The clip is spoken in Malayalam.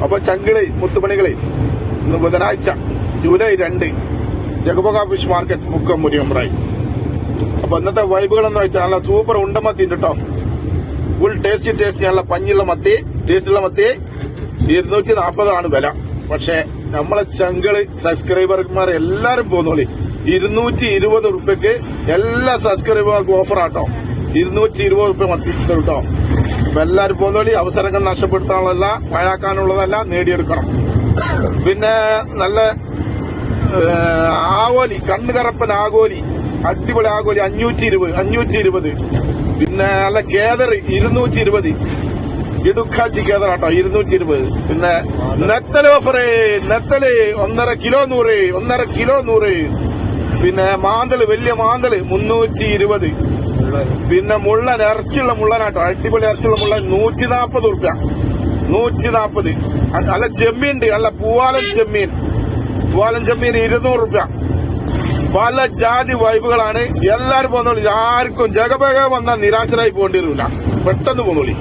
അപ്പൊ ചങ്കിളി മുത്തുമണികളി ഇന്ന് ബുധനാഴ്ച July 2 ജഗബഗ fish market Mukkam Muriyambrai. അപ്പൊ ഇന്നത്തെ വൈബുകൾ എന്ന് വെച്ചാൽ നല്ല സൂപ്പർ ഉണ്ടമത്തി ഉണ്ട് കേട്ടോ. ഫുൾ ടേസ്റ്റി നല്ല പഞ്ഞുള്ള മത്തി, ടേസ്റ്റുള്ള മത്തി 240 വില. പക്ഷെ നമ്മളെ ചങ്കിള് സബ്സ്ക്രൈബർമാർ എല്ലാരും പോന്നോളി 220 റുപ്യക്ക് എല്ലാ സബ്സ്ക്രൈബർമാർക്കും ഓഫർ ആട്ടോ. 220 റുപ്യ മത്തി കേട്ടോ. അപ്പൊ എല്ലാരും പോന്നോളി. അവസരങ്ങൾ നഷ്ടപ്പെടുത്താനുള്ളതല്ല, പാഴാക്കാനുള്ളതല്ല, നേടിയെടുക്കണം. പിന്നെ നല്ല ആവോലി, കണ്ണുകറപ്പൻ ആഗോലി, അടിപൊളി ആഗോലി 520. പിന്നെ നല്ല കേദർ 220, ഇടുക്കാച്ചി കേദറാട്ടോ 220. പിന്നെ നെത്തല് ഓഫറ്, നെത്തല് 1.5 കിലോ 100. പിന്നെ മാന്തല്, വലിയ മാന്തല് 320. പിന്നെ മുള്ളൻ, ഇറച്ചിയുള്ള മുള്ളനാട്ടോ, അടിപൊളി ഇറച്ചിയുള്ള മുള്ളൻ 140 റുപ്യ. 140. നല്ല ചെമ്മീൻ, നല്ല പൂവാലൻ ചെമ്മീൻ 200 റുപ്യ. പല ജാതി വൈബുകളാണ്. എല്ലാരും പോന്നോളി. ആർക്കും ജഗബഗ വന്നാൽ നിരാശരായി പോകേണ്ടി വരില്ല. പെട്ടെന്ന് പോന്നോളി.